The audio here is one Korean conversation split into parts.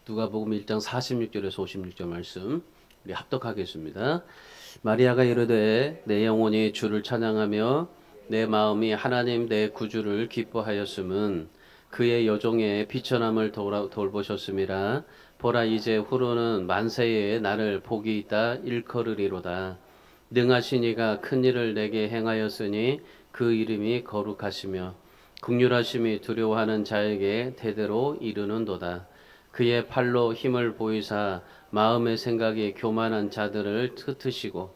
누가복음 1장 46절에서 56절 말씀 우리 합독하겠습니다. 마리아가 이르되 내 영혼이 주를 찬양하며 내 마음이 하나님 내 구주를 기뻐하였음은 그의 여종의 비천함을 돌보셨음이라. 보라 이제 후로는 만세에 나를 복이 있다 일컬으리로다. 능하신 이가 큰 일을 내게 행하였으니 그 이름이 거룩하시며 긍휼하심이 두려워하는 자에게 대대로 이르는도다. 그의 팔로 힘을 보이사 마음의 생각이 교만한 자들을 흩으시고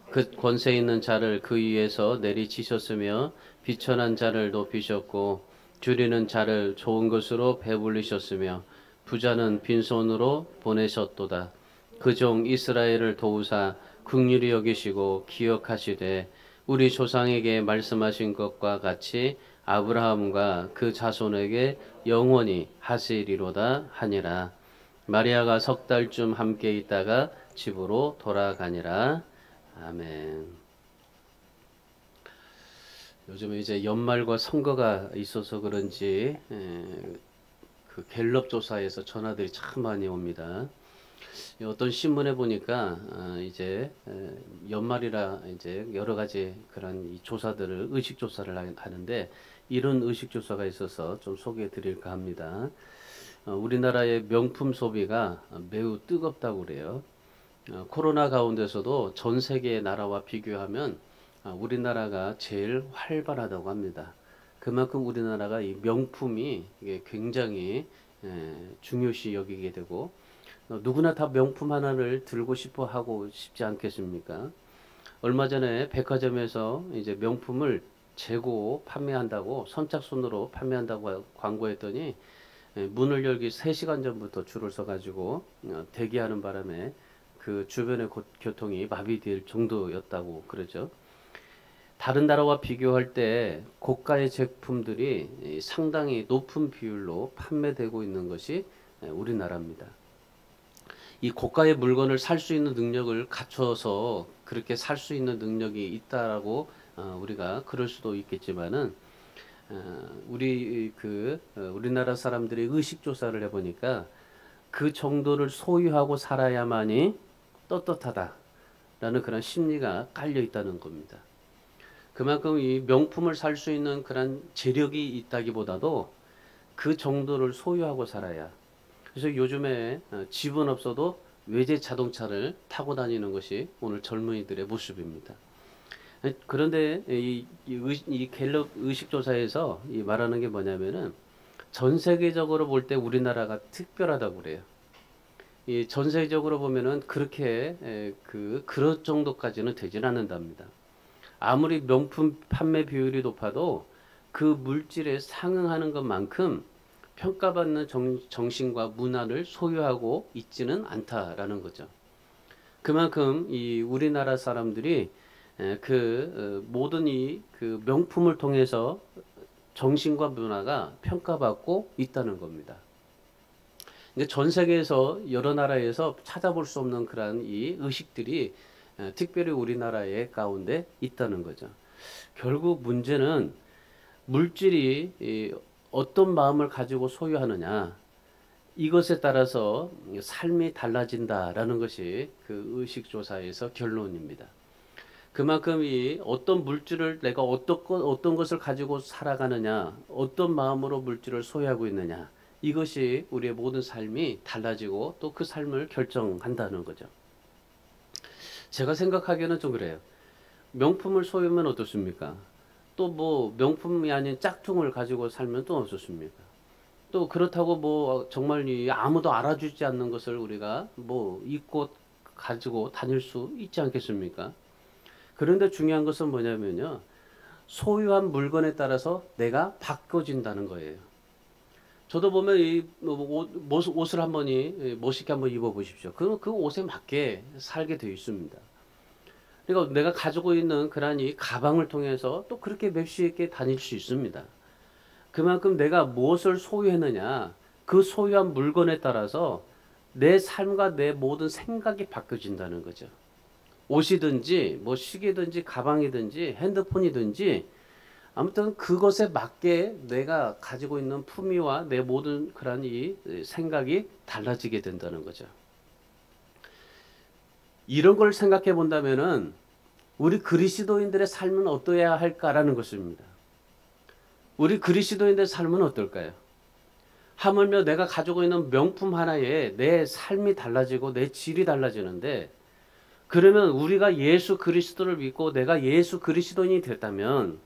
그 권세 있는 자를 그 위에서 내리치셨으며 비천한 자를 높이셨고 줄이는 자를 좋은 것으로 배불리셨으며 부자는 빈손으로 보내셨도다. 그 종 이스라엘을 도우사 긍휼히 여기시고 기억하시되 우리 조상에게 말씀하신 것과 같이 아브라함과 그 자손에게 영원히 하시리로다 하니라. 마리아가 석 달쯤 함께 있다가 집으로 돌아가니라. 아멘. 요즘에 이제 연말과 선거가 있어서 그런지 그 갤럽 조사에서 전화들이 참 많이 옵니다. 어떤 신문에 보니까 이제 연말이라 이제 여러 가지 그런 이 조사들을 의식 조사를 하는데 이런 의식 조사가 있어서 좀 소개해 드릴까 합니다. 우리나라의 명품 소비가 매우 뜨겁다고 그래요. 코로나 가운데서도 전 세계의 나라와 비교하면 우리나라가 제일 활발하다고 합니다. 그만큼 우리나라가 이 명품이 이게 굉장히 중요시 여기게 되고 누구나 다 명품 하나를 들고 싶어 하고 싶지 않겠습니까? 얼마 전에 백화점에서 이제 명품을 재고 판매한다고 선착순으로 판매한다고 광고했더니 문을 열기 3시간 전부터 줄을 서가지고 대기하는 바람에 그 주변의 교통이 마비될 정도였다고 그러죠. 다른 나라와 비교할 때 고가의 제품들이 상당히 높은 비율로 판매되고 있는 것이 우리나라입니다. 이 고가의 물건을 살 수 있는 능력을 갖춰서 그렇게 살 수 있는 능력이 있다라고 우리가 그럴 수도 있겠지만은 우리나라 사람들이 의식 조사를 해보니까 그 정도를 소유하고 살아야만이 떳떳하다라는 그런 심리가 깔려 있다는 겁니다. 그만큼 이 명품을 살 수 있는 그런 재력이 있다기보다도 그 정도를 소유하고 살아야. 그래서 요즘에 집은 없어도 외제 자동차를 타고 다니는 것이 오늘 젊은이들의 모습입니다. 그런데 이 갤럽 의식조사에서 말하는 게 뭐냐면은 전 세계적으로 볼 때 우리나라가 특별하다고 그래요. 이 전 세계적으로 보면은 그렇게 그럴 정도까지는 되진 않는답니다. 아무리 명품 판매 비율이 높아도 그 물질에 상응하는 것만큼 평가받는 정신과 문화를 소유하고 있지는 않다라는 거죠. 그만큼 이 우리나라 사람들이 모든 그 명품을 통해서 정신과 문화가 평가받고 있다는 겁니다. 그러니까 전 세계에서 여러 나라에서 찾아볼 수 없는 그런 이 의식들이 특별히 우리나라의 가운데 있다는 거죠. 결국 문제는 물질이 어떤 마음을 가지고 소유하느냐 이것에 따라서 삶이 달라진다라는 것이 그 의식조사에서 결론입니다. 그만큼 이 어떤 물질을 내가 어떤 것을 가지고 살아가느냐 어떤 마음으로 물질을 소유하고 있느냐 이것이 우리의 모든 삶이 달라지고 또 그 삶을 결정한다는 거죠. 제가 생각하기에는 좀 그래요. 명품을 소유하면 어떻습니까? 또 뭐 명품이 아닌 짝퉁을 가지고 살면 또 어떻습니까? 또 그렇다고 뭐 정말 아무도 알아주지 않는 것을 우리가 뭐 입고 가지고 다닐 수 있지 않겠습니까? 그런데 중요한 것은 뭐냐면요. 소유한 물건에 따라서 내가 바꿔진다는 거예요. 저도 보면 옷을 한번 멋있게 한번 입어보십시오. 그 옷에 맞게 살게 되어 있습니다. 그러니까 내가 가지고 있는 그런 이 가방을 통해서 또 그렇게 맵시 있게 다닐 수 있습니다. 그만큼 내가 무엇을 소유했느냐 그 소유한 물건에 따라서 내 삶과 내 모든 생각이 바뀌어진다는 거죠. 옷이든지 뭐 시계든지 가방이든지 핸드폰이든지 아무튼 그것에 맞게 내가 가지고 있는 품위와 내 모든 그런 이 생각이 달라지게 된다는 거죠. 이런 걸 생각해 본다면은 우리 그리스도인들의 삶은 어떠해야 할까라는 것입니다. 우리 그리스도인들의 삶은 어떨까요? 하물며 내가 가지고 있는 명품 하나에 내 삶이 달라지고 내 질이 달라지는데, 그러면 우리가 예수 그리스도를 믿고 내가 예수 그리스도인이 됐다면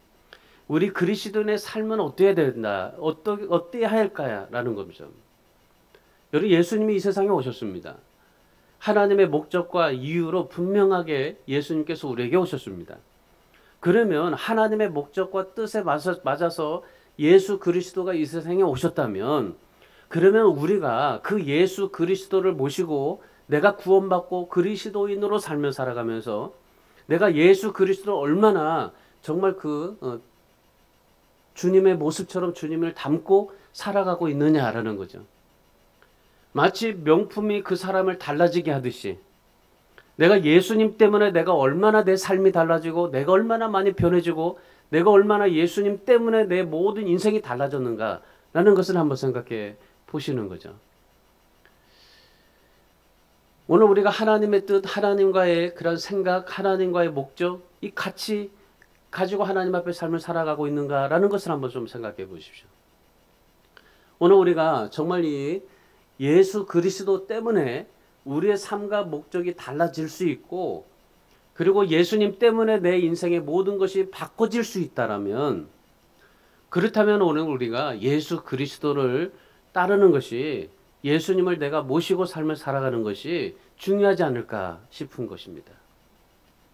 우리 그리스도인의 삶은 어때야 된다, 어때야 할까라는 거죠. 여러분, 예수님이 이 세상에 오셨습니다. 하나님의 목적과 이유로 분명하게 예수님께서 우리에게 오셨습니다. 그러면 하나님의 목적과 뜻에 맞아서 예수 그리스도가 이 세상에 오셨다면, 그러면 우리가 그 예수 그리스도를 모시고 내가 구원받고 그리스도인으로 살며 살아가면서 내가 예수 그리스도를 얼마나 정말 주님의 모습처럼 주님을 닮고 살아가고 있느냐라는 거죠. 마치 명품이 그 사람을 달라지게 하듯이 내가 예수님 때문에 내가 얼마나 내 삶이 달라지고 내가 얼마나 많이 변해지고 내가 얼마나 예수님 때문에 내 모든 인생이 달라졌는가라는 것을 한번 생각해 보시는 거죠. 오늘 우리가 하나님의 뜻, 하나님과의 그런 생각, 하나님과의 목적, 이 같이 가지고 하나님 앞에 삶을 살아가고 있는가라는 것을 한번 좀 생각해 보십시오. 오늘 우리가 정말 이 예수 그리스도 때문에 우리의 삶과 목적이 달라질 수 있고, 그리고 예수님 때문에 내 인생의 모든 것이 바꿔질 수 있다라면, 그렇다면 오늘 우리가 예수 그리스도를 따르는 것이, 예수님을 내가 모시고 삶을 살아가는 것이 중요하지 않을까 싶은 것입니다.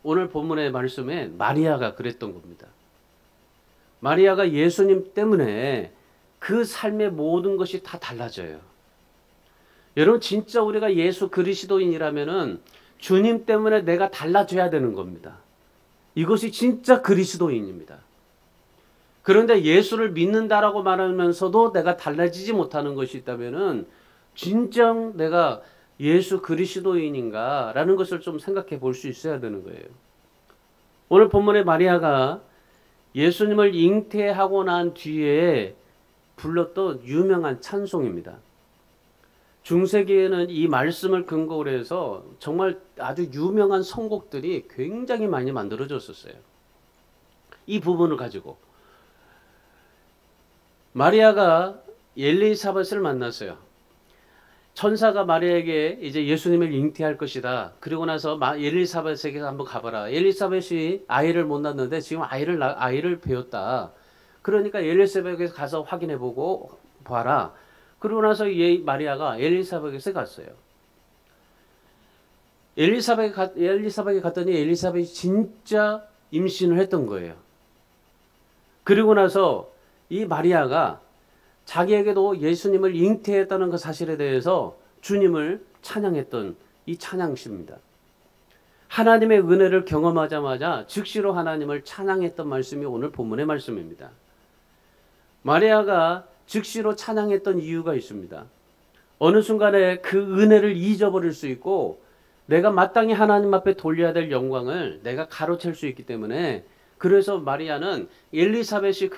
오늘 본문의 말씀에 마리아가 그랬던 겁니다. 마리아가 예수님 때문에 그 삶의 모든 것이 다 달라져요. 여러분, 진짜 우리가 예수 그리스도인이라면은 주님 때문에 내가 달라져야 되는 겁니다. 이것이 진짜 그리스도인입니다. 그런데 예수를 믿는다라고 말하면서도 내가 달라지지 못하는 것이 있다면은 진정 내가 예수 그리스도인인가라는 것을 좀 생각해 볼 수 있어야 되는 거예요. 오늘 본문의 마리아가 예수님을 잉태하고 난 뒤에 불렀던 유명한 찬송입니다. 중세기에는 이 말씀을 근거로 해서 정말 아주 유명한 선곡들이 굉장히 많이 만들어졌었어요. 이 부분을 가지고 마리아가 엘리사벳을 만났어요. 천사가 마리아에게 이제 예수님을 잉태할 것이다. 그리고 나서 엘리사벳에게 한번 가봐라. 엘리사벳이 아이를 못 낳는데 지금 아이를 배웠다. 그러니까 엘리사벳에게 가서 확인해보고 봐라. 그러고 나서 마리아가 엘리사벳에 갔어요. 엘리사벳에 갔더니 엘리사벳이 진짜 임신을 했던 거예요. 그리고 나서 이 마리아가 자기에게도 예수님을 잉태했다는 그 사실에 대해서 주님을 찬양했던 이 찬양시입니다. 하나님의 은혜를 경험하자마자 즉시로 하나님을 찬양했던 말씀이 오늘 본문의 말씀입니다. 마리아가 즉시로 찬양했던 이유가 있습니다. 어느 순간에 그 은혜를 잊어버릴 수 있고 내가 마땅히 하나님 앞에 돌려야 될 영광을 내가 가로챌 수 있기 때문에, 그래서 마리아는 엘리사벳이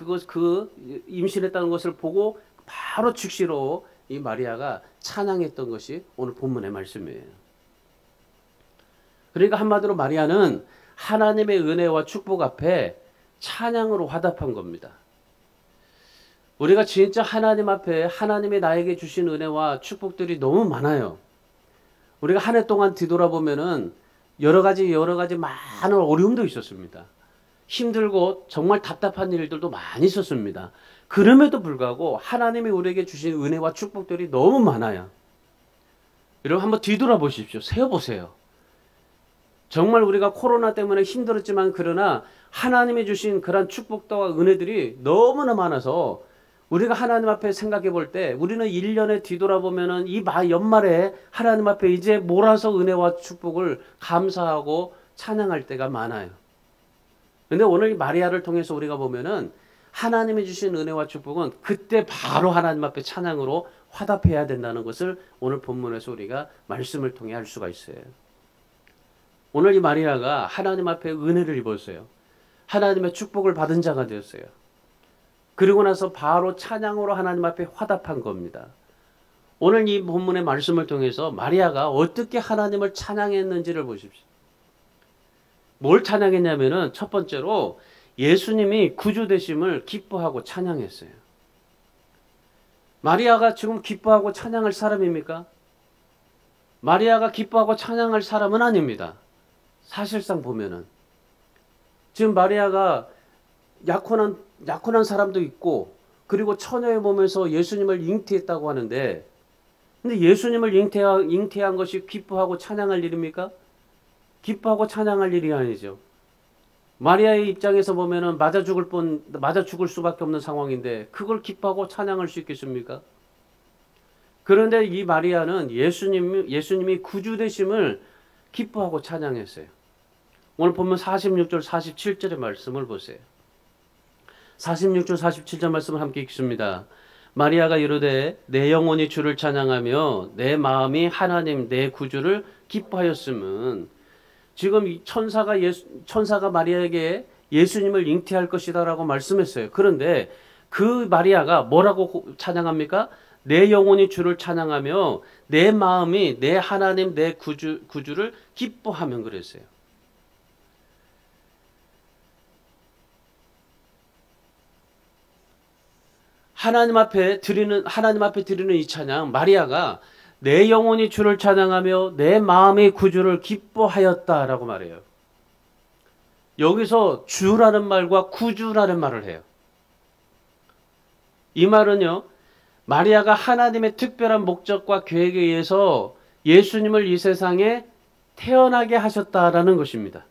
임신했다는 것을 보고 바로 즉시로 이 마리아가 찬양했던 것이 오늘 본문의 말씀이에요. 그러니까 한마디로 마리아는 하나님의 은혜와 축복 앞에 찬양으로 화답한 겁니다. 우리가 진짜 하나님 앞에 하나님이 나에게 주신 은혜와 축복들이 너무 많아요. 우리가 한 해 동안 뒤돌아보면은 여러 가지 많은 어려움도 있었습니다. 힘들고 정말 답답한 일들도 많이 있었습니다. 그럼에도 불구하고 하나님이 우리에게 주신 은혜와 축복들이 너무 많아요. 여러분, 한번 뒤돌아보십시오. 세어보세요. 정말 우리가 코로나 때문에 힘들었지만 그러나 하나님이 주신 그런 축복과 은혜들이 너무나 많아서 우리가 하나님 앞에 생각해 볼 때 우리는 1년에 뒤돌아보면은 이 연말에 하나님 앞에 이제 몰아서 은혜와 축복을 감사하고 찬양할 때가 많아요. 근데 오늘 마리아를 통해서 우리가 보면은 하나님이 주신 은혜와 축복은 그때 바로 하나님 앞에 찬양으로 화답해야 된다는 것을 오늘 본문에서 우리가 말씀을 통해 알 수가 있어요. 오늘 이 마리아가 하나님 앞에 은혜를 입었어요. 하나님의 축복을 받은 자가 되었어요. 그리고 나서 바로 찬양으로 하나님 앞에 화답한 겁니다. 오늘 이 본문의 말씀을 통해서 마리아가 어떻게 하나님을 찬양했는지를 보십시오. 뭘 찬양했냐면은 첫 번째로 예수님이 구주 되심을 기뻐하고 찬양했어요. 마리아가 지금 기뻐하고 찬양할 사람입니까? 마리아가 기뻐하고 찬양할 사람은 아닙니다. 사실상 보면은 지금 마리아가 약혼한 사람도 있고 그리고 처녀의 몸에서 예수님을 잉태했다고 하는데 근데 예수님을 잉태한 것이 기뻐하고 찬양할 일입니까? 기뻐하고 찬양할 일이 아니죠. 마리아의 입장에서 보면은 맞아 죽을 수밖에 없는 상황인데 그걸 기뻐하고 찬양할 수 있겠습니까? 그런데 이 마리아는 예수님이 구주 되심을 기뻐하고 찬양했어요. 오늘 보면 46절 47절의 말씀을 보세요. 46절 47절 말씀을 함께 읽습니다. 마리아가 이르되 내 영혼이 주를 찬양하며 내 마음이 하나님 내 구주를 기뻐하였음은 지금 이 천사가 마리아에게 예수님을 잉태할 것이다라고 말씀했어요. 그런데 그 마리아가 뭐라고 찬양합니까? 내 영혼이 주를 찬양하며 내 마음이 내 하나님 내 구주를 기뻐하면 그랬어요. 하나님 앞에 드리는 이 찬양, 마리아가 내 영혼이 주를 찬양하며 내 마음이 구주를 기뻐하였다라고 말해요. 여기서 주라는 말과 구주라는 말을 해요. 이 말은요, 마리아가 하나님의 특별한 목적과 계획에 의해서 예수님을 이 세상에 태어나게 하셨다라는 것입니다.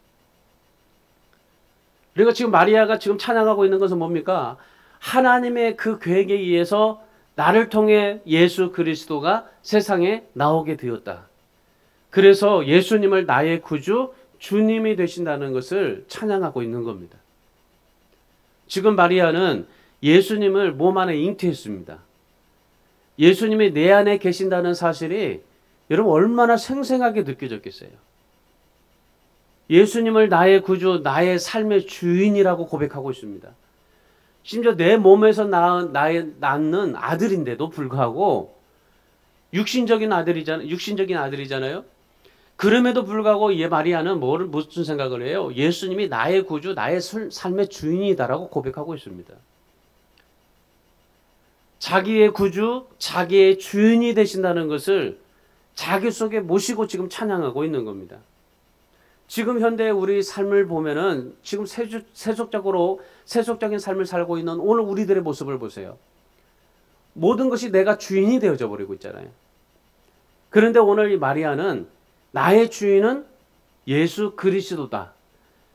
그리고 지금 마리아가 지금 찬양하고 있는 것은 뭡니까? 하나님의 그 계획에 의해서 나를 통해 예수 그리스도가 세상에 나오게 되었다. 그래서 예수님을 나의 구주, 주님이 되신다는 것을 찬양하고 있는 겁니다. 지금 마리아는 예수님을 몸 안에 잉태했습니다. 예수님이 내 안에 계신다는 사실이 여러분 얼마나 생생하게 느껴졌겠어요. 예수님을 나의 구주, 나의 삶의 주인이라고 고백하고 있습니다. 심지어 내 몸에서 낳는 아들인데도 불구하고 육신적인 아들이잖아요. 그럼에도 불구하고 이 마리아는 무슨 생각을 해요? 예수님이 나의 구주, 나의 삶의 주인이다라고 고백하고 있습니다. 자기의 구주, 자기의 주인이 되신다는 것을 자기 속에 모시고 지금 찬양하고 있는 겁니다. 지금 현대 우리 삶을 보면은 지금 세속적인 삶을 살고 있는 오늘 우리들의 모습을 보세요. 모든 것이 내가 주인이 되어져 버리고 있잖아요. 그런데 오늘 이 마리아는 나의 주인은 예수 그리스도다.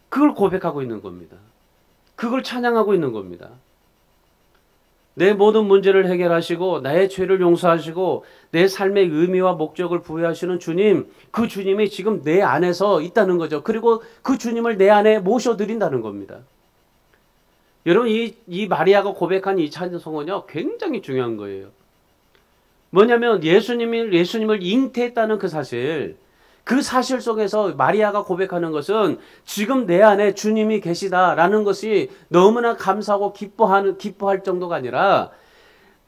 그걸 고백하고 있는 겁니다. 그걸 찬양하고 있는 겁니다. 내 모든 문제를 해결하시고 나의 죄를 용서하시고 내 삶의 의미와 목적을 부여하시는 주님, 그 주님이 지금 내 안에서 있다는 거죠. 그리고 그 주님을 내 안에 모셔드린다는 겁니다. 여러분 이 마리아가 고백한 이 찬송은요 굉장히 중요한 거예요. 뭐냐면 예수님을 잉태했다는 그 사실, 그 사실 속에서 마리아가 고백하는 것은 지금 내 안에 주님이 계시다라는 것이 너무나 감사하고 기뻐할 정도가 아니라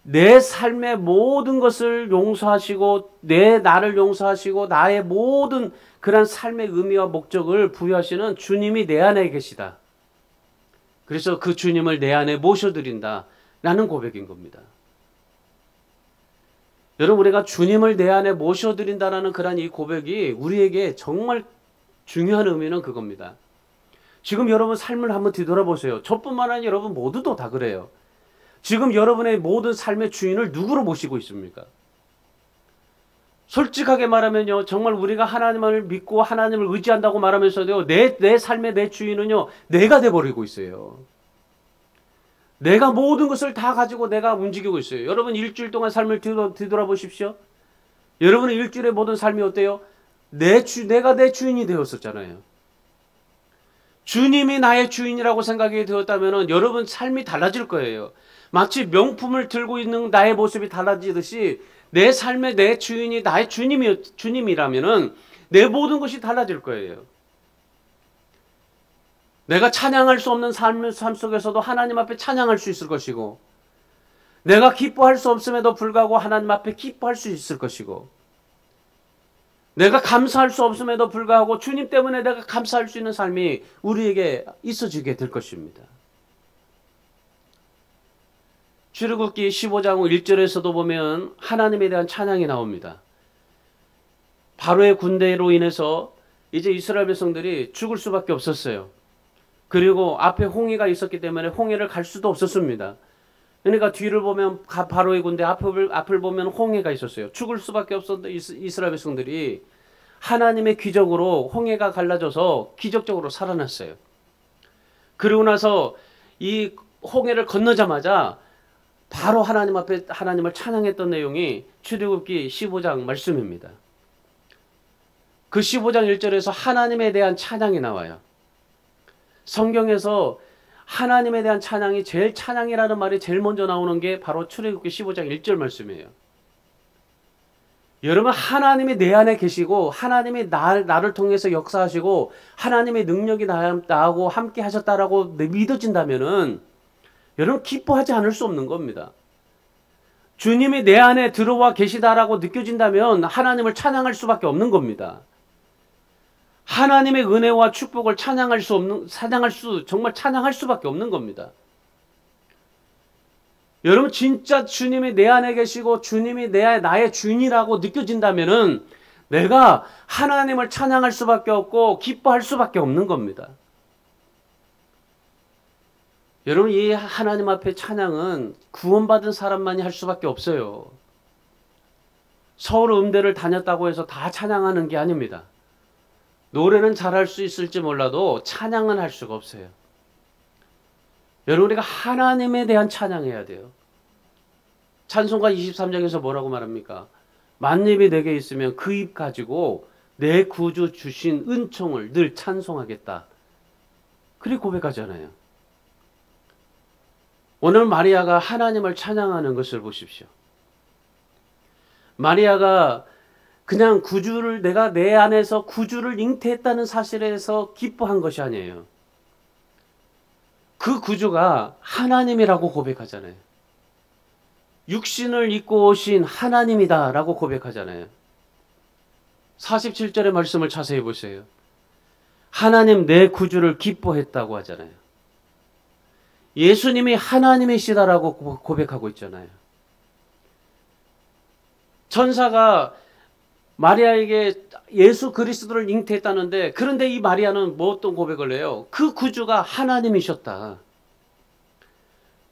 내 삶의 모든 것을 용서하시고 나를 용서하시고 나의 모든 그런 삶의 의미와 목적을 부여하시는 주님이 내 안에 계시다. 그래서 그 주님을 내 안에 모셔드린다라는 고백인 겁니다. 여러분 우리가 주님을 내 안에 모셔드린다라는 그런 이 고백이 우리에게 정말 중요한 의미는 그겁니다. 지금 여러분 삶을 한번 뒤돌아보세요. 저뿐만 아니라 여러분 모두도 다 그래요. 지금 여러분의 모든 삶의 주인을 누구로 모시고 있습니까? 솔직하게 말하면요, 정말 우리가 하나님을 믿고 하나님을 의지한다고 말하면서도 내 삶의 내 주인은요, 내가 돼버리고 있어요. 내가 모든 것을 다 가지고 내가 움직이고 있어요. 여러분 일주일 동안 삶을 뒤돌아보십시오. 여러분의 일주일의 모든 삶이 어때요? 내가 내 주인이 되었었잖아요. 주님이 나의 주인이라고 생각이 되었다면 여러분 삶이 달라질 거예요. 마치 명품을 들고 있는 나의 모습이 달라지듯이 내 삶의 내 주인이 나의 주님이라면 내 모든 것이 달라질 거예요. 내가 찬양할 수 없는 삶 속에서도 하나님 앞에 찬양할 수 있을 것이고, 내가 기뻐할 수 없음에도 불구하고 하나님 앞에 기뻐할 수 있을 것이고, 내가 감사할 수 없음에도 불구하고 주님 때문에 내가 감사할 수 있는 삶이 우리에게 있어지게 될 것입니다. 출애굽기 15장 1절에서도 보면 하나님에 대한 찬양이 나옵니다. 바로의 군대로 인해서 이제 이스라엘 백성들이 죽을 수밖에 없었어요. 그리고 앞에 홍해가 있었기 때문에 홍해를 갈 수도 없었습니다. 그러니까 뒤를 보면 바로의 군대, 앞을 보면 홍해가 있었어요. 죽을 수밖에 없었던 이스라엘 백성들이 하나님의 기적으로 홍해가 갈라져서 기적적으로 살아났어요. 그리고 나서 이 홍해를 건너자마자 바로 하나님 앞에 하나님을 찬양했던 내용이 출애굽기 15장 말씀입니다. 그 15장 1절에서 하나님에 대한 찬양이 나와요. 성경에서 하나님에 대한 찬양이 제일 찬양이라는 말이 제일 먼저 나오는 게 바로 출애굽기 15장 1절 말씀이에요. 여러분, 하나님이 내 안에 계시고 하나님이 나를 통해서 역사하시고 하나님의 능력이 나하고 함께 하셨다라고 믿어진다면은 여러분 기뻐하지 않을 수 없는 겁니다. 주님이 내 안에 들어와 계시다라고 느껴진다면 하나님을 찬양할 수밖에 없는 겁니다. 하나님의 은혜와 축복을 정말 찬양할 수밖에 없는 겁니다. 여러분, 진짜 주님이 내 안에 계시고 주님이 나의 주인이라고 느껴진다면은 내가 하나님을 찬양할 수밖에 없고 기뻐할 수밖에 없는 겁니다. 여러분, 이 하나님 앞에 찬양은 구원받은 사람만이 할 수밖에 없어요. 서울 음대를 다녔다고 해서 다 찬양하는 게 아닙니다. 노래는 잘할 수 있을지 몰라도 찬양은 할 수가 없어요. 여러분, 우리가 하나님에 대한 찬양해야 돼요. 찬송가 23장에서 뭐라고 말합니까? 만입이 내게 있으면 그 입 가지고 내 구주 주신 은총을 늘 찬송하겠다. 그리 고백하잖아요. 오늘 마리아가 하나님을 찬양하는 것을 보십시오. 마리아가 그냥 내가 내 안에서 구주를 잉태했다는 사실에서 기뻐한 것이 아니에요. 그 구주가 하나님이라고 고백하잖아요. 육신을 입고 오신 하나님이다 라고 고백하잖아요. 47절의 말씀을 자세히 보세요. 하나님 내 구주를 기뻐했다고 하잖아요. 예수님이 하나님이시다라고 고백하고 있잖아요. 천사가 마리아에게 예수 그리스도를 잉태했다는데, 그런데 이 마리아는 뭐 어떤 고백을 해요? 그 구주가 하나님이셨다.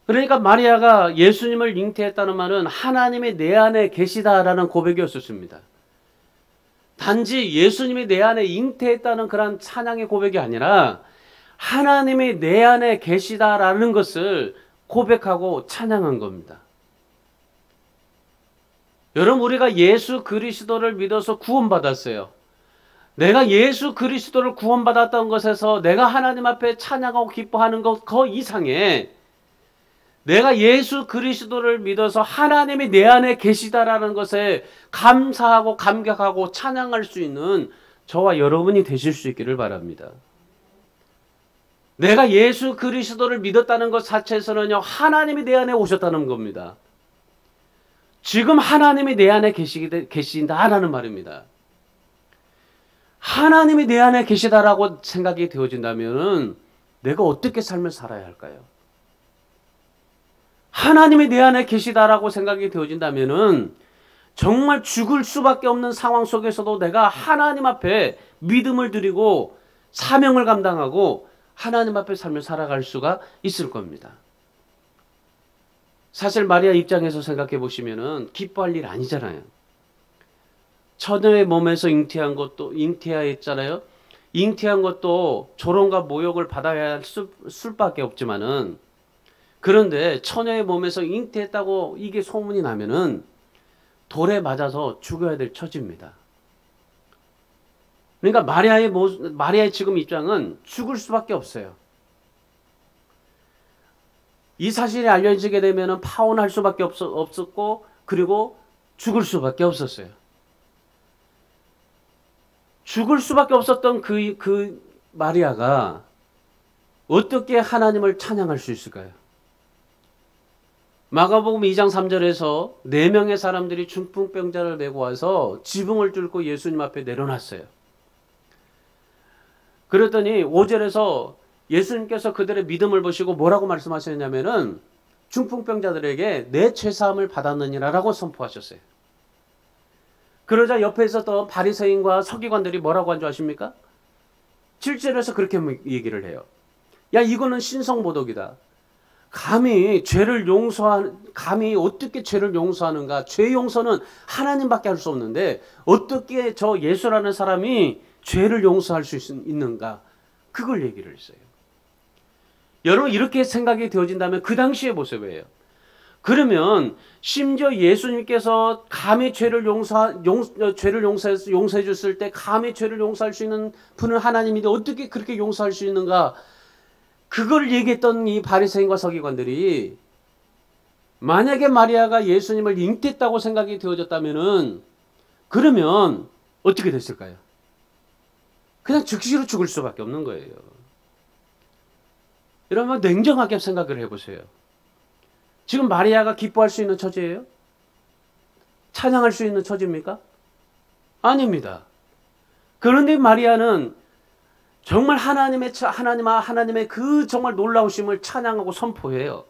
그러니까 마리아가 예수님을 잉태했다는 말은 하나님이 내 안에 계시다라는 고백이었습니다. 단지 예수님이 내 안에 잉태했다는 그런 찬양의 고백이 아니라 하나님이 내 안에 계시다라는 것을 고백하고 찬양한 겁니다. 여러분, 우리가 예수 그리스도를 믿어서 구원받았어요. 내가 예수 그리스도를 구원받았던 것에서 내가 하나님 앞에 찬양하고 기뻐하는 것 그 이상에 내가 예수 그리스도를 믿어서 하나님이 내 안에 계시다라는 것에 감사하고 감격하고 찬양할 수 있는 저와 여러분이 되실 수 있기를 바랍니다. 내가 예수 그리스도를 믿었다는 것 자체에서는요, 하나님이 내 안에 오셨다는 겁니다. 지금 하나님이 내 안에 계신다라는 말입니다. 하나님이 내 안에 계시다라고 생각이 되어진다면 내가 어떻게 삶을 살아야 할까요? 하나님이 내 안에 계시다라고 생각이 되어진다면 정말 죽을 수밖에 없는 상황 속에서도 내가 하나님 앞에 믿음을 드리고 사명을 감당하고 하나님 앞에 삶을 살아갈 수가 있을 겁니다. 사실 마리아 입장에서 생각해 보시면은 기뻐할 일 아니잖아요. 처녀의 몸에서 잉태했잖아요. 잉태한 것도 조롱과 모욕을 받아야 할 수밖에 없지만은, 그런데 처녀의 몸에서 잉태했다고 이게 소문이 나면은 돌에 맞아서 죽어야 될 처지입니다. 그러니까 마리아의 지금 입장은 죽을 수밖에 없어요. 이 사실이 알려지게 되면 파혼할 수밖에 없었고, 그리고 죽을 수밖에 없었어요. 죽을 수밖에 없었던 그 마리아가 어떻게 하나님을 찬양할 수 있을까요? 마가복음 2장 3절에서 4명의 사람들이 중풍병자를 메고 와서 지붕을 뚫고 예수님 앞에 내려놨어요. 그랬더니 5절에서 예수님께서 그들의 믿음을 보시고 뭐라고 말씀하셨냐면은 중풍병자들에게 내 죄사함을 받았느니라라고 선포하셨어요. 그러자 옆에 있었던 바리새인과 서기관들이 뭐라고 한 줄 아십니까? 7절에서 그렇게 얘기를 해요. 야, 이거는 신성모독이다. 감히 어떻게 죄를 용서하는가? 죄 용서는 하나님밖에 할 수 없는데 어떻게 저 예수라는 사람이 죄를 용서할 수 있는가? 그걸 얘기를 했어요. 여러분, 이렇게 생각이 되어진다면 그 당시의 모습이에요. 그러면 심지어 예수님께서 감히 죄를 용서해 줬을 때 감히 죄를 용서할 수 있는 분은 하나님인데 어떻게 그렇게 용서할 수 있는가? 그걸 얘기했던 이 바리새인과 서기관들이 만약에 마리아가 예수님을 잉태했다고 생각이 되어졌다면은 그러면 어떻게 됐을까요? 그냥 즉시로 죽을 수밖에 없는 거예요. 여러분, 냉정하게 생각을 해보세요. 지금 마리아가 기뻐할 수 있는 처지예요? 찬양할 수 있는 처지입니까? 아닙니다. 그런데 마리아는 정말 하나님의 그 정말 놀라우심을 찬양하고 선포해요.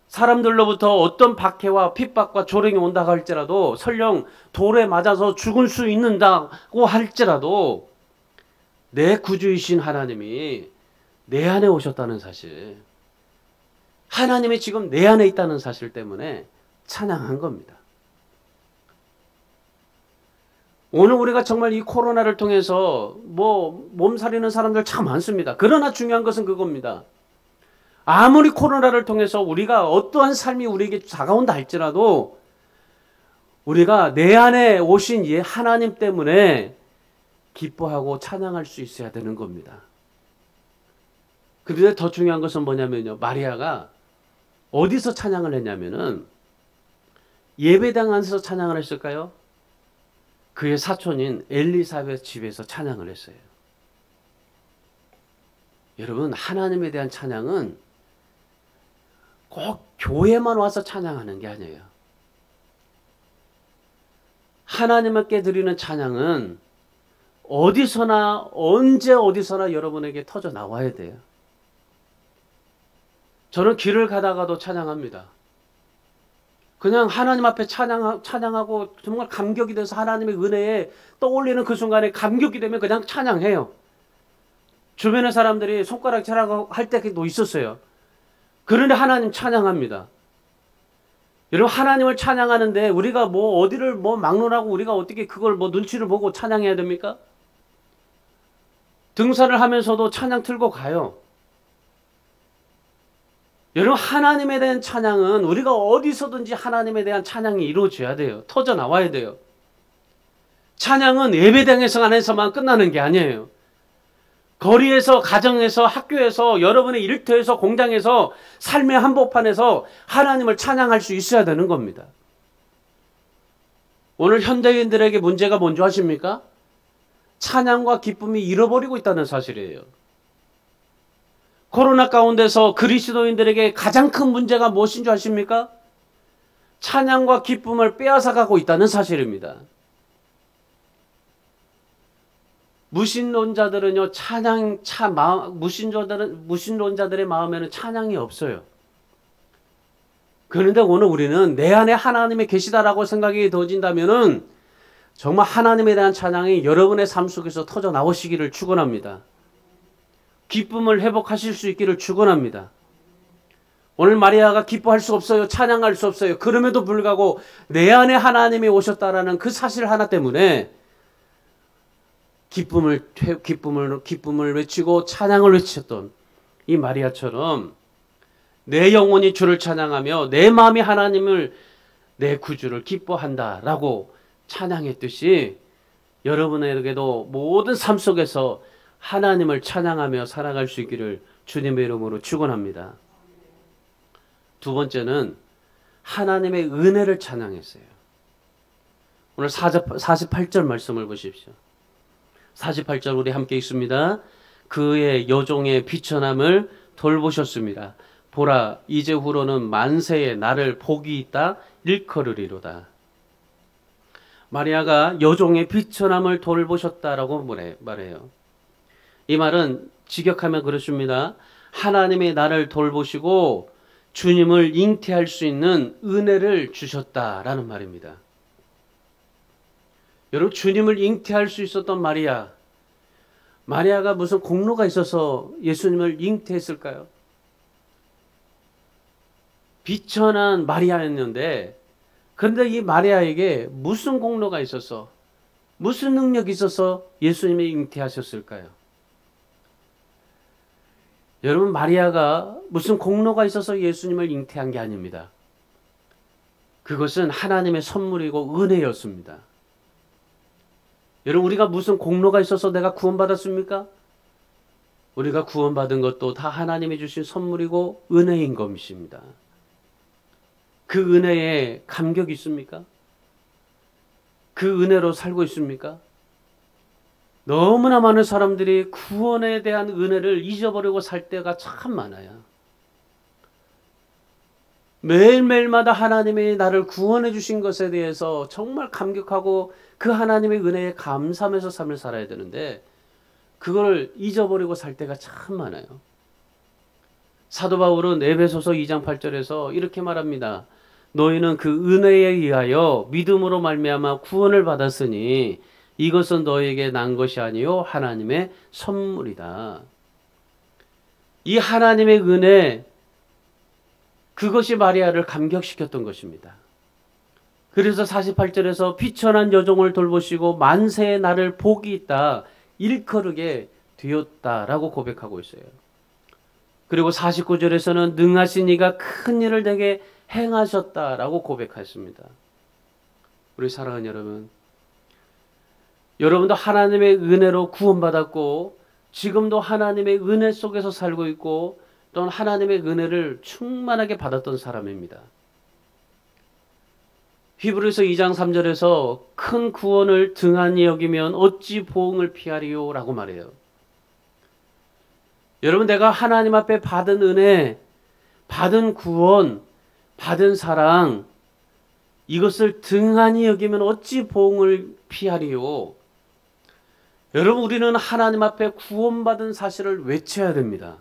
사람들로부터 어떤 박해와 핍박과 조롱이 온다고 할지라도 설령 돌에 맞아서 죽을 수 있는다고 할지라도 내 구주이신 하나님이 내 안에 오셨다는 사실, 하나님이 지금 내 안에 있다는 사실 때문에 찬양한 겁니다. 오늘 우리가 정말 이 코로나를 통해서 몸살이는 사람들 참 많습니다. 그러나 중요한 것은 그겁니다. 아무리 코로나를 통해서 우리가 어떠한 삶이 우리에게 다가온다 할지라도 우리가 내 안에 오신 이 하나님 때문에 기뻐하고 찬양할 수 있어야 되는 겁니다. 그런데 더 중요한 것은 뭐냐면요. 마리아가 어디서 찬양을 했냐면은 예배당 안에서 찬양을 했을까요? 그의 사촌인 엘리사벳 집에서 찬양을 했어요. 여러분, 하나님에 대한 찬양은 꼭 교회만 와서 찬양하는 게 아니에요. 하나님께 드리는 찬양은 어디서나 언제 어디서나 여러분에게 터져 나와야 돼요. 저는 길을 가다가도 찬양합니다. 그냥 하나님 앞에 찬양하고 정말 감격이 돼서 하나님의 은혜에 떠올리는 그 순간에 감격이 되면 그냥 찬양해요. 주변의 사람들이 손가락 할 때도 있었어요. 그런데 하나님 찬양합니다. 여러분, 하나님을 찬양하는데 우리가 어디를 막론하고 우리가 어떻게 그걸 눈치를 보고 찬양해야 됩니까? 등산을 하면서도 찬양 틀고 가요. 여러분, 하나님에 대한 찬양은 우리가 어디서든지 하나님에 대한 찬양이 이루어져야 돼요. 터져 나와야 돼요. 찬양은 예배당에서 안에서만 끝나는 게 아니에요. 거리에서, 가정에서, 학교에서, 여러분의 일터에서, 공장에서, 삶의 한복판에서 하나님을 찬양할 수 있어야 되는 겁니다. 오늘 현대인들에게 문제가 뭔지 아십니까? 찬양과 기쁨이 잃어버리고 있다는 사실이에요. 코로나 가운데서 그리스도인들에게 가장 큰 문제가 무엇인 줄 아십니까? 찬양과 기쁨을 빼앗아가고 있다는 사실입니다. 무신론자들은요, 무신론자들의 마음에는 찬양이 없어요. 그런데 오늘 우리는 내 안에 하나님이 계시다라고 생각이 되어진다면은 정말 하나님에 대한 찬양이 여러분의 삶 속에서 터져 나오시기를 축원합니다. 기쁨을 회복하실 수 있기를 축원합니다. 오늘 마리아가 기뻐할 수 없어요. 찬양할 수 없어요. 그럼에도 불구하고 내 안에 하나님이 오셨다라는 그 사실 하나 때문에 기쁨을 외치고 찬양을 외쳤던 이 마리아처럼 내 영혼이 주를 찬양하며 내 마음이 하나님을, 내 구주를 기뻐한다라고 찬양했듯이 여러분에게도 모든 삶 속에서 하나님을 찬양하며 살아갈 수 있기를 주님의 이름으로 축원합니다. 두 번째는 하나님의 은혜를 찬양했어요. 오늘 48절 말씀을 보십시오. 48절 우리 함께 읽습니다. 그의 여종의 비천함을 돌보셨습니다. 보라, 이제후로는 만세에 나를 복이 있다 일컬으리로다. 마리아가 여종의 비천함을 돌보셨다라고 말해요. 이 말은 직역하면 그렇습니다. 하나님이 나를 돌보시고 주님을 잉태할 수 있는 은혜를 주셨다라는 말입니다. 여러분, 주님을 잉태할 수 있었던 마리아가 무슨 공로가 있어서 예수님을 잉태했을까요? 비천한 마리아였는데, 그런데 이 마리아에게 무슨 공로가 있어서, 무슨 능력이 있어서 예수님이 잉태하셨을까요? 여러분, 마리아가 무슨 공로가 있어서 예수님을 잉태한 게 아닙니다. 그것은 하나님의 선물이고 은혜였습니다. 여러분, 우리가 무슨 공로가 있어서 내가 구원받았습니까? 우리가 구원받은 것도 다 하나님이 주신 선물이고 은혜인 것입니다. 그 은혜에 감격이 있습니까? 그 은혜로 살고 있습니까? 너무나 많은 사람들이 구원에 대한 은혜를 잊어버리고 살 때가 참 많아요. 매일매일마다 하나님이 나를 구원해 주신 것에 대해서 정말 감격하고 그 하나님의 은혜에 감사하면서 삶을 살아야 되는데, 그걸 잊어버리고 살 때가 참 많아요. 사도 바울은 에베소서 2장 8절에서 이렇게 말합니다. 너희는 그 은혜에 의하여 믿음으로 말미암아 구원을 받았으니 이것은 너희에게 난 것이 아니요 하나님의 선물이다. 이 하나님의 은혜, 그것이 마리아를 감격시켰던 것입니다. 그래서 48절에서 비천한 여종을 돌보시고 만세에 나를 복이 있다 일컬으게 되었다라고 고백하고 있어요. 그리고 49절에서는 능하신 이가 큰 일을 내게 행하셨다라고 고백했습니다. 우리 사랑하는 여러분, 여러분도 하나님의 은혜로 구원받았고 지금도 하나님의 은혜 속에서 살고 있고 또는 하나님의 은혜를 충만하게 받았던 사람입니다. 히브리서 2장 3절에서 큰 구원을 등한히 여기면 어찌 보응을 피하리요 라고 말해요. 여러분, 내가 하나님 앞에 받은 은혜, 받은 구원, 받은 사랑, 이것을 등한히 여기면 어찌 보응을 피하리요. 여러분, 우리는 하나님 앞에 구원받은 사실을 외쳐야 됩니다.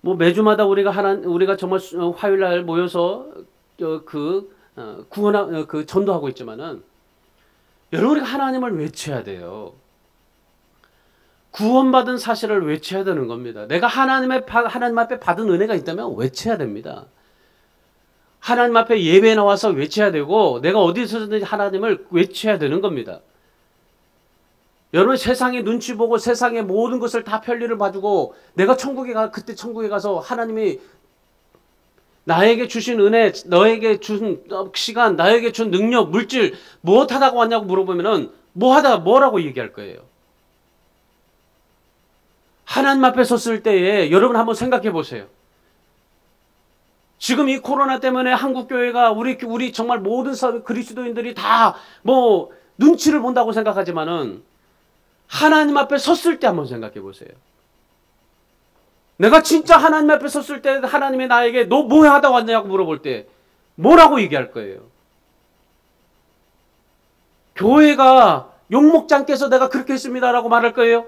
매주마다 우리가 정말 화요일날 모여서 전도하고 있지만은, 여러분, 우리가 하나님을 외쳐야 돼요. 구원받은 사실을 외쳐야 되는 겁니다. 내가 하나님 앞에 받은 은혜가 있다면 외쳐야 됩니다. 하나님 앞에 예배에 나와서 외쳐야 되고, 내가 어디서든지 하나님을 외쳐야 되는 겁니다. 여러분, 세상의 눈치 보고 세상의 모든 것을 다 편리를 봐주고 내가 그때 천국에 가서 하나님이 나에게 주신 은혜, 너에게 준 시간, 나에게 준 능력, 물질 무엇하다가 왔냐고 물어보면은 뭐라고 얘기할 거예요. 하나님 앞에 섰을 때에 여러분 한번 생각해 보세요. 지금 이 코로나 때문에 한국교회가 우리 정말 모든 그리스도인들이 다 눈치를 본다고 생각하지만은 하나님 앞에 섰을 때 한번 생각해 보세요. 내가 진짜 하나님 앞에 섰을 때 하나님이 나에게 너 뭐 하다 왔냐고 물어볼 때 뭐라고 얘기할 거예요? 교회가 용목장께서 내가 그렇게 했습니다라고 말할 거예요?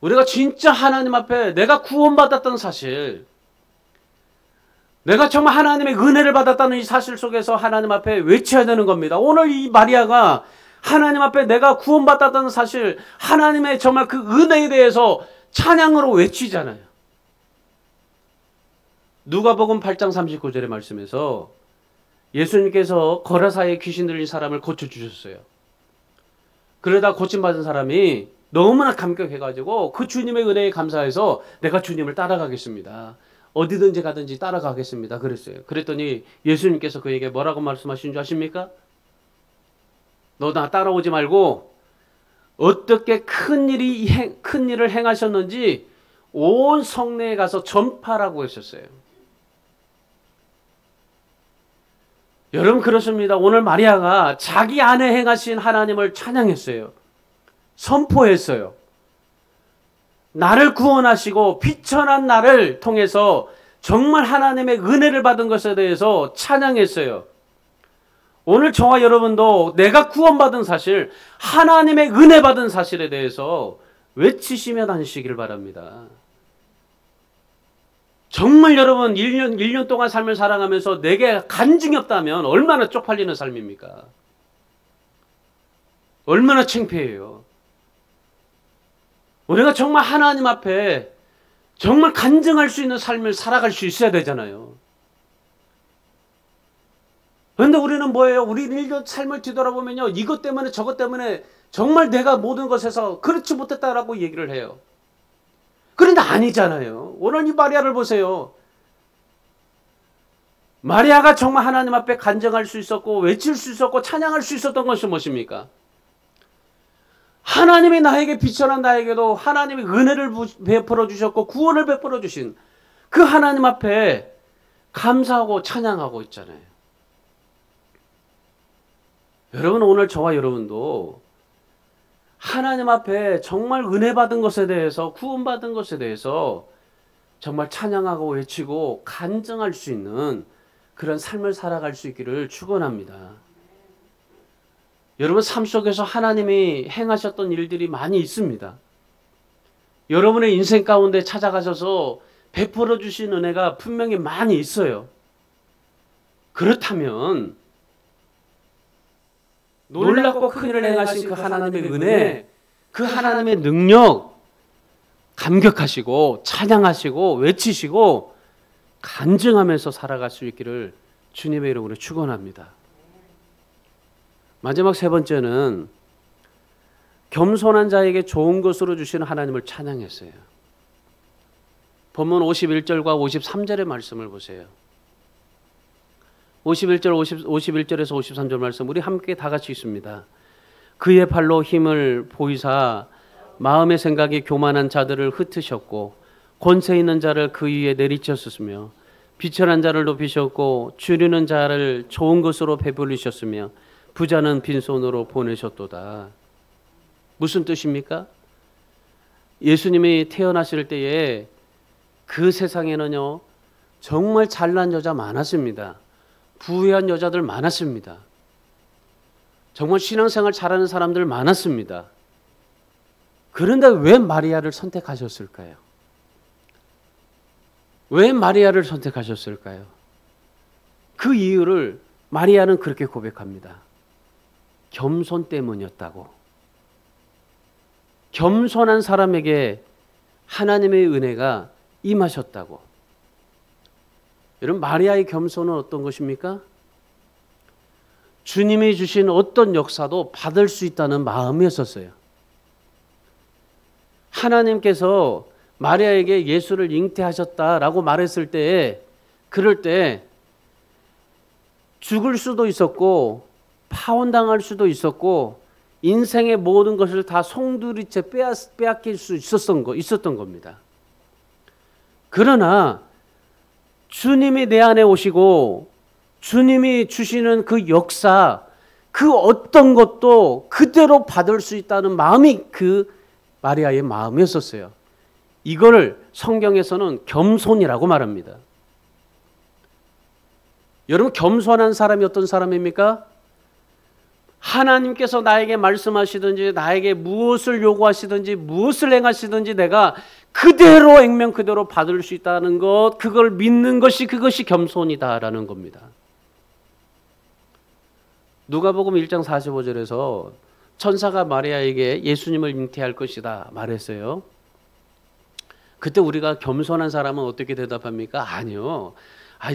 우리가 진짜 하나님 앞에 내가 구원받았던 사실, 내가 정말 하나님의 은혜를 받았다는 이 사실 속에서 하나님 앞에 외쳐야 되는 겁니다. 오늘 이 마리아가 하나님 앞에 내가 구원받았다는 사실, 하나님의 정말 그 은혜에 대해서 찬양으로 외치잖아요. 누가복음 8장 39절의 말씀에서 예수님께서 거라사에 귀신 들린 사람을 고쳐주셨어요. 그러다 고침받은 사람이 너무나 감격해가지고 그 주님의 은혜에 감사해서 내가 주님을 따라가겠습니다. 어디든지 가든지 따라가겠습니다. 그랬어요. 그랬더니 예수님께서 그에게 뭐라고 말씀하신 줄 아십니까? 너 나 따라오지 말고 어떻게 큰 일을 행하셨는지 온 성내에 가서 전파라고 하셨어요. 여러분 그렇습니다. 오늘 마리아가 자기 안에 행하신 하나님을 찬양했어요. 선포했어요. 나를 구원하시고 비천한 나를 통해서 정말 하나님의 은혜를 받은 것에 대해서 찬양했어요. 오늘 저와 여러분도 내가 구원받은 사실, 하나님의 은혜 받은 사실에 대해서 외치시며 다니시길 바랍니다. 정말 여러분 1년 동안 삶을 살아가면서 내게 간증이 없다면 얼마나 쪽팔리는 삶입니까? 얼마나 창피해요. 우리가 정말 하나님 앞에 정말 간증할 수 있는 삶을 살아갈 수 있어야 되잖아요. 그런데 우리는 뭐예요? 우리 일년 삶을 뒤돌아보면요, 이것 때문에 저것 때문에 정말 내가 모든 것에서 그렇지 못했다라고 얘기를 해요. 그런데 아니잖아요. 오늘 이 마리아를 보세요. 마리아가 정말 하나님 앞에 간증할 수 있었고 외칠 수 있었고 찬양할 수 있었던 것이 무엇입니까? 하나님이 나에게 비천한 나에게도 하나님이 은혜를 베풀어 주셨고 구원을 베풀어 주신 그 하나님 앞에 감사하고 찬양하고 있잖아요. 여러분 오늘 저와 여러분도 하나님 앞에 정말 은혜 받은 것에 대해서 구원받은 것에 대해서 정말 찬양하고 외치고 간증할 수 있는 그런 삶을 살아갈 수 있기를 축원합니다. 여러분 삶 속에서 하나님이 행하셨던 일들이 많이 있습니다. 여러분의 인생 가운데 찾아가셔서 베풀어 주신 은혜가 분명히 많이 있어요. 그렇다면 놀랍고 큰 일을 행하신 그 하나님의 은혜, 그 하나님의 능력 감격하시고 찬양하시고 외치시고 간증하면서 살아갈 수 있기를 주님의 이름으로 축원합니다. 마지막 세 번째는 겸손한 자에게 좋은 것으로 주시는 하나님을 찬양했어요. 본문 51절과 53절의 말씀을 보세요. 51절에서 53절 말씀 우리 함께 다 같이 있습니다. 그의 팔로 힘을 보이사 마음의 생각이 교만한 자들을 흩으셨고 권세 있는 자를 그 위에 내리쳤으며 비천한 자를 높이셨고 줄이는 자를 좋은 것으로 배불리셨으며 부자는 빈손으로 보내셨도다. 무슨 뜻입니까? 예수님이 태어나실 때에 그 세상에는요 정말 잘난 여자 많았습니다. 부유한 여자들 많았습니다. 정말 신앙생활 잘하는 사람들 많았습니다. 그런데 왜 마리아를 선택하셨을까요? 왜 마리아를 선택하셨을까요? 그 이유를 마리아는 그렇게 고백합니다. 겸손 때문이었다고. 겸손한 사람에게 하나님의 은혜가 임하셨다고. 여러분 마리아의 겸손은 어떤 것입니까? 주님이 주신 어떤 역사도 받을 수 있다는 마음이었었어요. 하나님께서 마리아에게 예수를 잉태하셨다라고 말했을 때에 그럴 때 죽을 수도 있었고 파혼당할 수도 있었고 인생의 모든 것을 다 송두리째 빼앗길 수 있었던 겁니다. 그러나 주님이 내 안에 오시고 주님이 주시는 그 역사 그 어떤 것도 그대로 받을 수 있다는 마음이 그 마리아의 마음이었었어요. 이거를 성경에서는 겸손이라고 말합니다. 여러분 겸손한 사람이 어떤 사람입니까? 하나님께서 나에게 말씀하시든지 나에게 무엇을 요구하시든지 무엇을 행하시든지 내가 그대로 액면 그대로 받을 수 있다는 것, 그걸 믿는 것이 그것이 겸손이다라는 겁니다. 누가복음 1장 45절에서 천사가 마리아에게 예수님을 잉태할 것이다 말했어요. 그때 우리가 겸손한 사람은 어떻게 대답합니까? 아니요.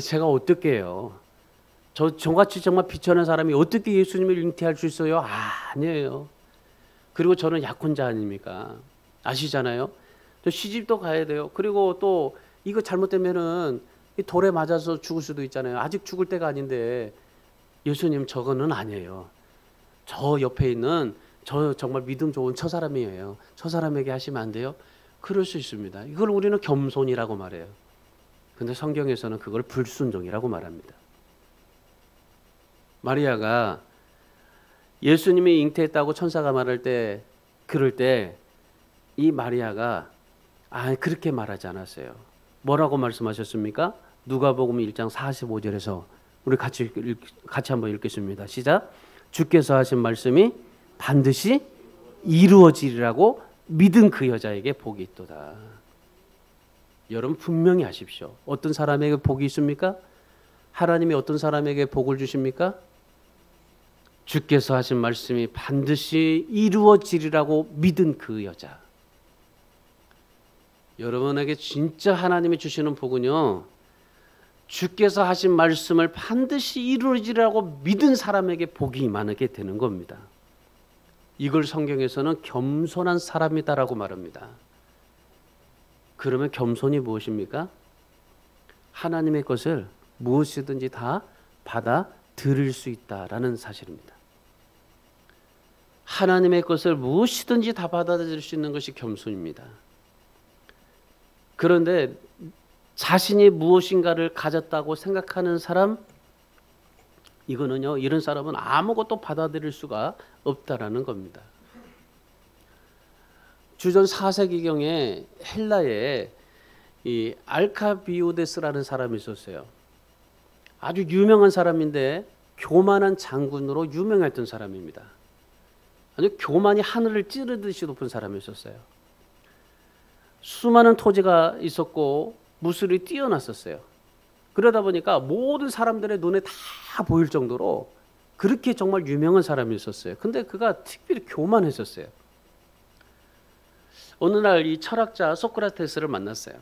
제가 어떻게 해요? 저같이 정말 비천한 사람이 어떻게 예수님을 잉태할 수 있어요? 아니에요. 그리고 저는 약혼자 아닙니까? 아시잖아요. 또 시집도 가야 돼요. 그리고 또 이거 잘못되면은 이 돌에 맞아서 죽을 수도 있잖아요. 아직 죽을 때가 아닌데 예수님 저거는 아니에요. 저 옆에 있는 저 정말 믿음 좋은 저 사람이에요. 저 사람에게 하시면 안 돼요? 그럴 수 있습니다. 이걸 우리는 겸손이라고 말해요. 근데 성경에서는 그걸 불순종이라고 말합니다. 마리아가 예수님이 잉태했다고 천사가 말할 때, 그럴 때 이 마리아가 그렇게 말하지 않았어요. 뭐라고 말씀하셨습니까? 누가복음 1장 45절에서 우리 같이 한번 읽겠습니다. 시작. 주께서 하신 말씀이 반드시 이루어지리라고 믿은 그 여자에게 복이 있도다. 여러분 분명히 하십시오. 어떤 사람에게 복이 있습니까? 하나님이 어떤 사람에게 복을 주십니까? 주께서 하신 말씀이 반드시 이루어지리라고 믿은 그 여자. 여러분에게 진짜 하나님이 주시는 복은요, 주께서 하신 말씀을 반드시 이루어지리라고 믿은 사람에게 복이 임하게 되는 겁니다. 이걸 성경에서는 겸손한 사람이다라고 말합니다. 그러면 겸손이 무엇입니까? 하나님의 것을 무엇이든지 다 받아들일 수 있다라는 사실입니다. 하나님의 것을 무엇이든지 다 받아들일 수 있는 것이 겸손입니다. 그런데 자신이 무엇인가를 가졌다고 생각하는 사람, 이거는요, 이런 사람은 아무것도 받아들일 수가 없다라는 겁니다. 주전 4세기경에 헬라에 이 알카비오데스라는 사람이 있었어요. 아주 유명한 사람인데 교만한 장군으로 유명했던 사람입니다. 아주 교만이 하늘을 찌르듯이 높은 사람이었어요. 수많은 토지가 있었고 무술이 뛰어났었어요. 그러다 보니까 모든 사람들의 눈에 다 보일 정도로 그렇게 정말 유명한 사람이 있었어요. 근데 그가 특별히 교만했었어요. 어느 날 이 철학자 소크라테스를 만났어요.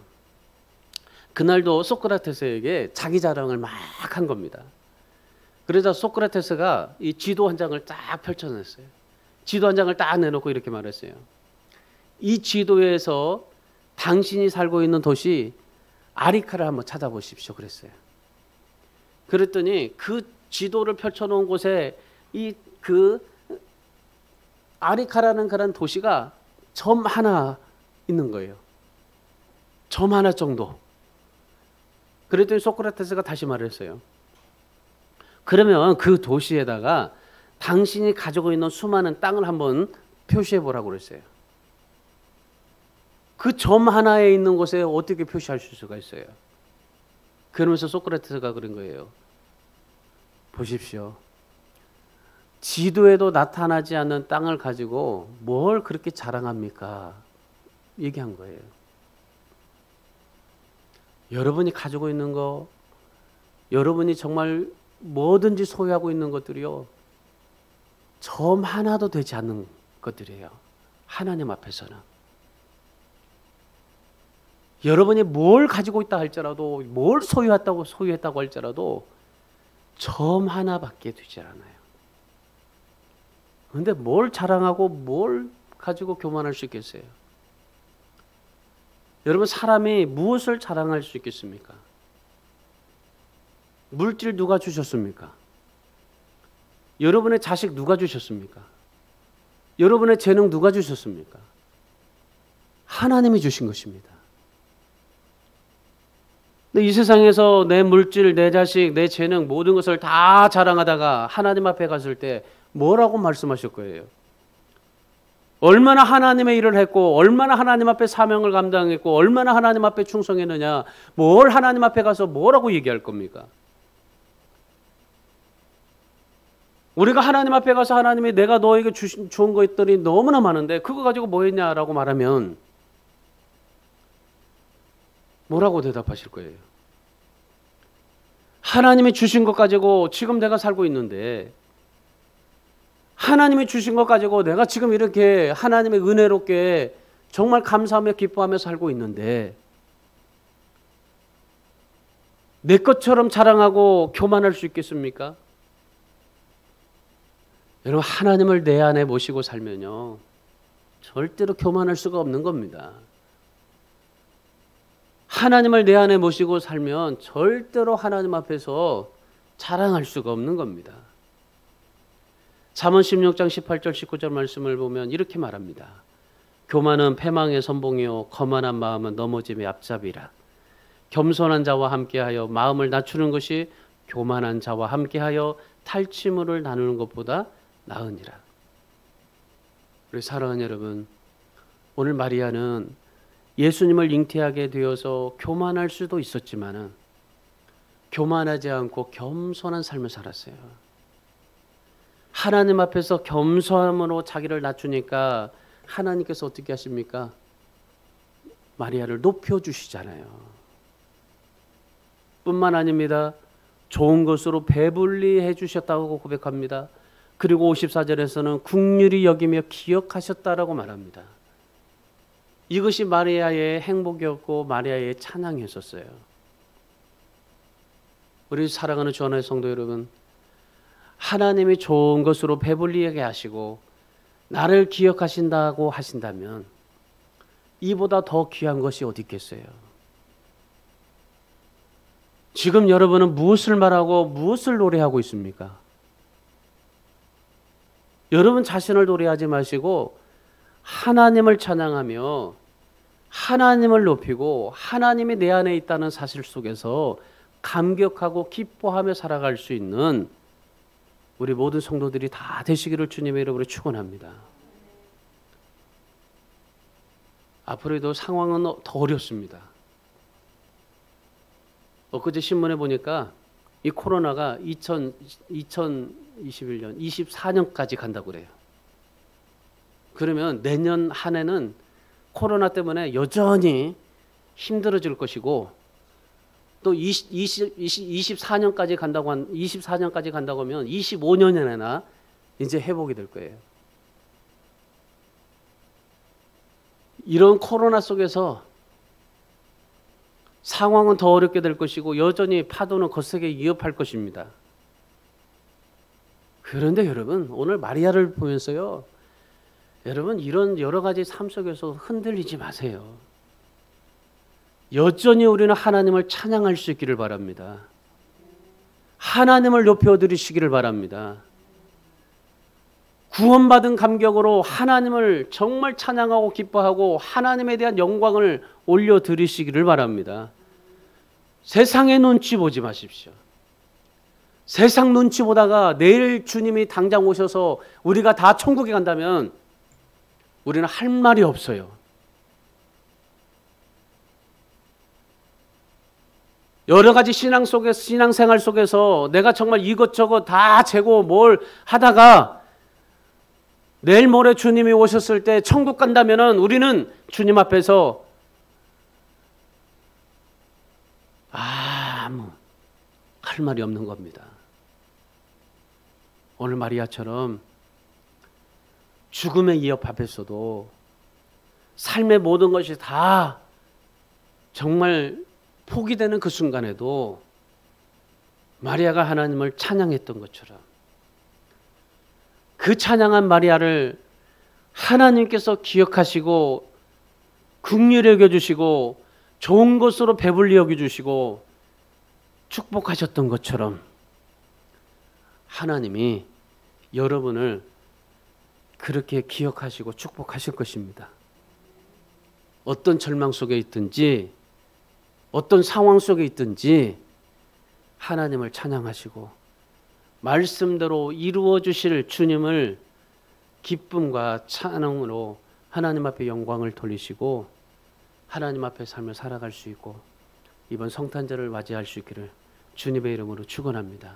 그날도 소크라테스에게 자기 자랑을 막 한 겁니다. 그러자 소크라테스가 이 지도 한 장을 딱 펼쳐냈어요. 지도 한 장을 딱 내놓고 이렇게 말했어요. 이 지도에서 당신이 살고 있는 도시 아리카를 한번 찾아보십시오. 그랬어요. 그랬더니 그 지도를 펼쳐놓은 곳에 그 아리카라는 그런 도시가 점 하나 있는 거예요. 점 하나 정도. 그랬더니 소크라테스가 다시 말했어요. 그러면 그 도시에다가 당신이 가지고 있는 수많은 땅을 한번 표시해 보라고 그랬어요. 그 점 하나에 있는 곳에 어떻게 표시할 수가 있어요? 그러면서 소크라테스가 그런 거예요. 보십시오. 지도에도 나타나지 않는 땅을 가지고 뭘 그렇게 자랑합니까? 얘기한 거예요. 여러분이 가지고 있는 거, 여러분이 정말 뭐든지 소유하고 있는 것들이요, 점 하나도 되지 않는 것들이에요. 하나님 앞에서는. 여러분이 뭘 가지고 있다 할지라도, 뭘 소유했다고 할지라도 점 하나밖에 되지 않아요. 그런데 뭘 자랑하고 뭘 가지고 교만할 수 있겠어요? 여러분, 사람이 무엇을 자랑할 수 있겠습니까? 물질 누가 주셨습니까? 여러분의 자식 누가 주셨습니까? 여러분의 재능 누가 주셨습니까? 하나님이 주신 것입니다. 근데 이 세상에서 내 물질, 내 자식, 내 재능 모든 것을 다 자랑하다가 하나님 앞에 갔을 때 뭐라고 말씀하실 거예요? 얼마나 하나님의 일을 했고, 얼마나 하나님 앞에 사명을 감당했고, 얼마나 하나님 앞에 충성했느냐, 뭘 하나님 앞에 가서 뭐라고 얘기할 겁니까? 우리가 하나님 앞에 가서 하나님이 내가 너에게 주은 것들이 너무나 많은데 그거 가지고 뭐 했냐라고 말하면 뭐라고 대답하실 거예요? 하나님이 주신 것 가지고 지금 내가 살고 있는데, 하나님이 주신 것 가지고 내가 지금 이렇게 하나님의 은혜롭게 정말 감사하며 기뻐하며 살고 있는데 내 것처럼 자랑하고 교만할 수 있겠습니까? 여러분, 하나님을 내 안에 모시고 살면요, 절대로 교만할 수가 없는 겁니다. 하나님을 내 안에 모시고 살면 절대로 하나님 앞에서 자랑할 수가 없는 겁니다. 잠언 16장 18절 19절 말씀을 보면 이렇게 말합니다. 교만은 패망의 선봉이요 거만한 마음은 넘어짐의 앞잡이라. 겸손한 자와 함께하여 마음을 낮추는 것이 교만한 자와 함께하여 탈취물을 나누는 것보다 나으니라. 우리 사랑하는 여러분, 오늘 마리아는 예수님을 잉태하게 되어서 교만할 수도 있었지만은 교만하지 않고 겸손한 삶을 살았어요. 하나님 앞에서 겸손함으로 자기를 낮추니까 하나님께서 어떻게 하십니까? 마리아를 높여주시잖아요. 뿐만 아닙니다. 좋은 것으로 배불리 해주셨다고 고백합니다. 그리고 54절에서는 긍휼히 여기며 기억하셨다라고 말합니다. 이것이 마리아의 행복이었고 마리아의 찬양이었어요. 우리 사랑하는 주 안의 성도 여러분, 하나님이 좋은 것으로 배불리게 하시고 나를 기억하신다고 하신다면 이보다 더 귀한 것이 어디 있겠어요? 지금 여러분은 무엇을 말하고 무엇을 노래하고 있습니까? 여러분 자신을 노래하지 마시고 하나님을 찬양하며 하나님을 높이고 하나님이 내 안에 있다는 사실 속에서 감격하고 기뻐하며 살아갈 수 있는 우리 모든 성도들이 다 되시기를 주님의 이름으로 축원합니다. 앞으로도 상황은 더 어렵습니다. 엊그제 신문에 보니까 이 코로나가 2021년, 24년까지 간다고 그래요. 그러면 내년 한 해는 코로나 때문에 여전히 힘들어질 것이고 또 24년까지 간다고 하면 25년이나 이제 회복이 될 거예요. 이런 코로나 속에서 상황은 더 어렵게 될 것이고 여전히 파도는 거세게 위협할 것입니다. 그런데 여러분 오늘 마리아를 보면서요, 여러분 이런 여러 가지 삶 속에서 흔들리지 마세요. 여전히 우리는 하나님을 찬양할 수 있기를 바랍니다. 하나님을 높여드리시기를 바랍니다. 구원받은 감격으로 하나님을 정말 찬양하고 기뻐하고 하나님에 대한 영광을 올려드리시기를 바랍니다. 세상의 눈치 보지 마십시오. 세상 눈치 보다가 내일 주님이 당장 오셔서 우리가 다 천국에 간다면 우리는 할 말이 없어요. 여러 가지 신앙생활 속에서 내가 정말 이것저것 다 재고 뭘 하다가 내일 모레 주님이 오셨을 때 천국 간다면은 우리는 주님 앞에서 아무 할 말이 없는 겁니다. 오늘 마리아처럼 죽음의 위협 앞에서도 삶의 모든 것이 다 정말 포기되는 그 순간에도 마리아가 하나님을 찬양했던 것처럼 그 찬양한 마리아를 하나님께서 기억하시고 긍휼히 여겨주시고 좋은 것으로 배불리 여겨주시고 축복하셨던 것처럼 하나님이 여러분을 그렇게 기억하시고 축복하실 것입니다. 어떤 절망 속에 있든지 어떤 상황 속에 있든지 하나님을 찬양하시고 말씀대로 이루어 주실 주님을 기쁨과 찬양으로 하나님 앞에 영광을 돌리시고 하나님 앞에 삶을 살아갈 수 있고 이번 성탄절을 맞이할 수 있기를 주님의 이름으로 축원합니다.